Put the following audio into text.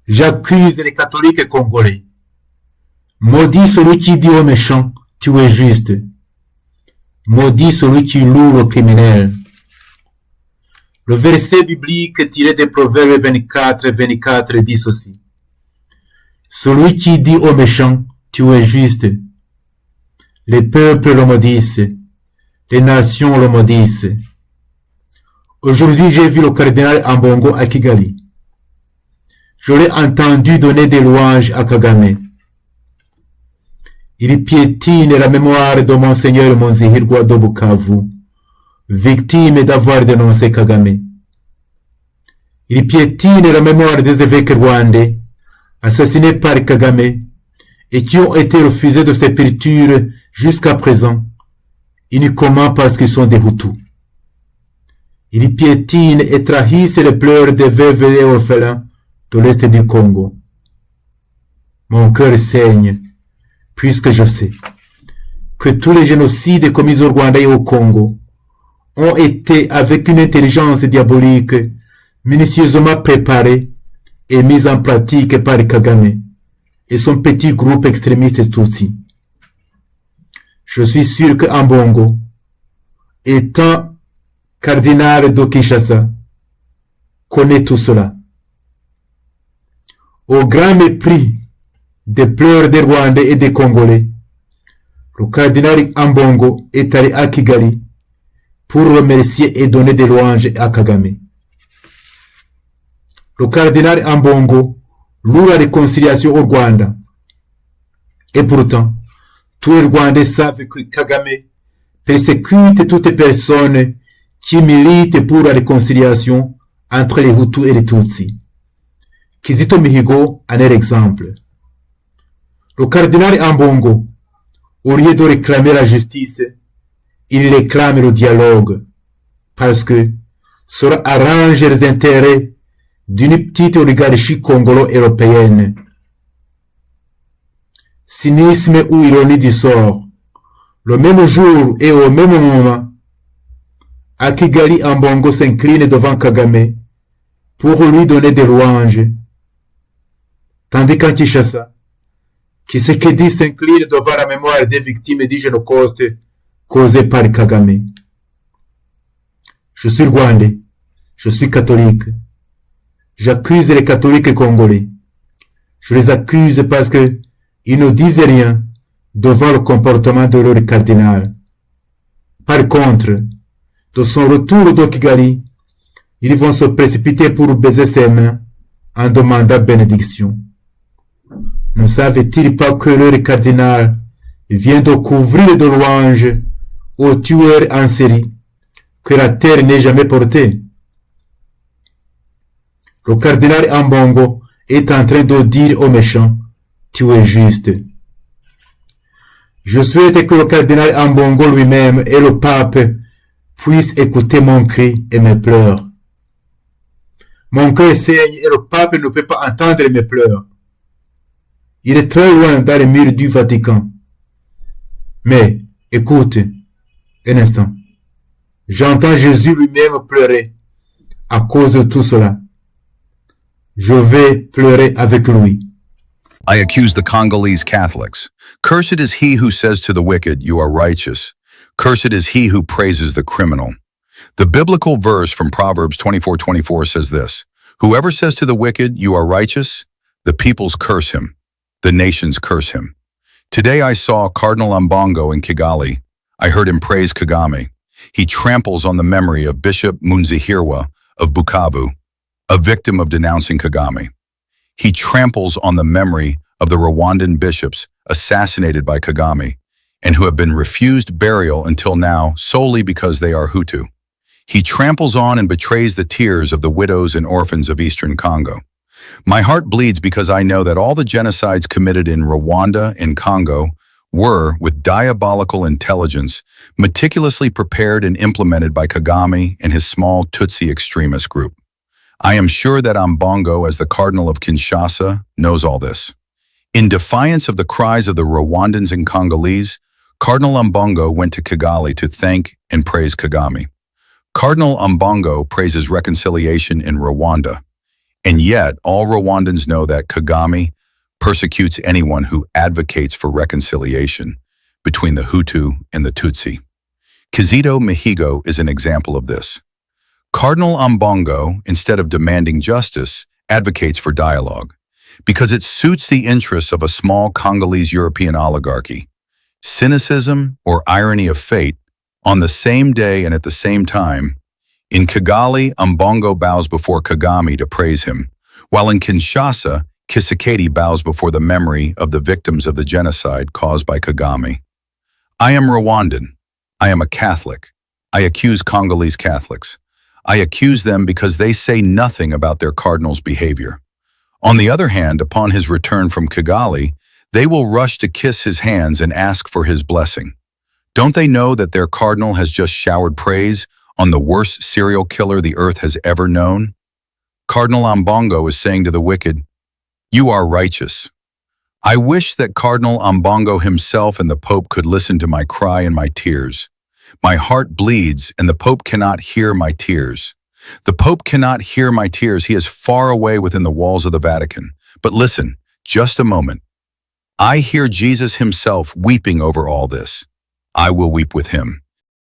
J'accuse les catholiques congolais. Maudit celui qui dit aux méchants, tu es juste. Maudit celui qui loue le criminel. Le verset biblique tiré des Proverbes 24 dit ceci. Celui qui dit aux méchants, tu es juste. Les peuples le maudissent. Les nations le maudissent. Aujourd'hui, j'ai vu le cardinal Ambongo à Kigali. Je l'ai entendu donner des louanges à Kagame. Il piétine la mémoire de Monseigneur Monzihirwa de Bukavu, victime d'avoir dénoncé Kagame. Il piétine la mémoire des évêques rwandais, assassinés par Kagame, et qui ont été refusés de sépulture jusqu'à présent, uniquement parce qu'ils sont des Hutus. Il piétine et trahissent les pleurs des veuves et orphelins de l'Est du Congo. Mon cœur saigne, puisque je sais que tous les génocides commis au Rwanda et au Congo ont été avec une intelligence diabolique minutieusement préparés et mis en pratique par Kagame et son petit groupe extrémiste Tutsi. Je suis sûr que Ambongo, étant cardinal de Kinshasa, connaît tout cela. Au grand mépris des pleurs des Rwandais et des Congolais, le cardinal Ambongo est allé à Kigali pour remercier et donner des louanges à Kagame. Le cardinal Ambongo loue la réconciliation au Rwanda. Et pourtant, tous les Rwandais savent que Kagame persécute toutes les personnes qui militent pour la réconciliation entre les Hutus et les Tutsis. Kizito Mihigo en est l'exemple. Le cardinal Ambongo, au lieu de réclamer la justice, il réclame le dialogue, parce que cela arrange les intérêts d'une petite oligarchie congolo-européenne. Cynisme ou ironie du sort, le même jour et au même moment, à Kigali, Ambongo s'incline devant Kagame pour lui donner des louanges, tandis qu'à Kinshasa, Tshisekedi s'incline devant la mémoire des victimes du Holocauste causé par Kagame. Je suis Rwandais, je suis catholique. J'accuse les catholiques congolais. Je les accuse parce que ils ne disent rien devant le comportement de leur cardinal. Par contre, de son retour de Kigali, ils vont se précipiter pour baiser ses mains en demandant bénédiction. Ne savent-ils pas que leur cardinal vient de couvrir de louanges aux tueurs en série que la terre n'ait jamais porté? Le cardinal Ambongo est en train de dire aux méchants, tu es juste. Je souhaite que le cardinal Ambongo lui-même et le pape puissent écouter mon cri et mes pleurs. Mon cœur saigne et le pape ne peut pas entendre mes pleurs. Il est très loin dans les murs du Vatican. Mais, écoute, un instant. J'entends Jésus lui-même pleurer à cause de tout cela. Je vais pleurer avec lui. I accuse the Congolese Catholics. Cursed is he who says to the wicked, you are righteous. Cursed is he who praises the criminal. The biblical verse from Proverbs 24:24 says this, whoever says to the wicked, you are righteous, the peoples curse him, the nations curse him. Today I saw Cardinal Ambongo in Kigali. I heard him praise Kagame. He tramples on the memory of Bishop Munzihirwa of Bukavu, a victim of denouncing Kagame. He tramples on the memory of the Rwandan bishops assassinated by Kagame and who have been refused burial until now solely because they are Hutu. He tramples on and betrays the tears of the widows and orphans of Eastern Congo. My heart bleeds because I know that all the genocides committed in Rwanda and Congo were, with diabolical intelligence, meticulously prepared and implemented by Kagame and his small Tutsi extremist group. I am sure that Ambongo, as the Cardinal of Kinshasa, knows all this. In defiance of the cries of the Rwandans and Congolese, Cardinal Ambongo went to Kigali to thank and praise Kagame. Cardinal Ambongo praises reconciliation in Rwanda. And yet, all Rwandans know that Kagame persecutes anyone who advocates for reconciliation between the Hutu and the Tutsi. Kizito Mihigo is an example of this. Cardinal Ambongo, instead of demanding justice, advocates for dialogue because it suits the interests of a small Congolese European oligarchy. Cynicism or irony of fate, on the same day and at the same time, in Kigali, Ambongo bows before Kagame to praise him, while in Kinshasa, Tshisekedi bows before the memory of the victims of the genocide caused by Kagame. I am Rwandan. I am a Catholic. I accuse Congolese Catholics. I accuse them because they say nothing about their cardinal's behavior. On the other hand, upon his return from Kigali, they will rush to kiss his hands and ask for his blessing. Don't they know that their cardinal has just showered praise on the worst serial killer the earth has ever known? Cardinal Ambongo is saying to the wicked, "You are righteous." I wish that Cardinal Ambongo himself and the Pope could listen to my cry and my tears. My heart bleeds, and the Pope cannot hear my tears. The Pope cannot hear my tears. He is far away within the walls of the Vatican. But listen, just a moment. I hear Jesus himself weeping over all this. I will weep with him.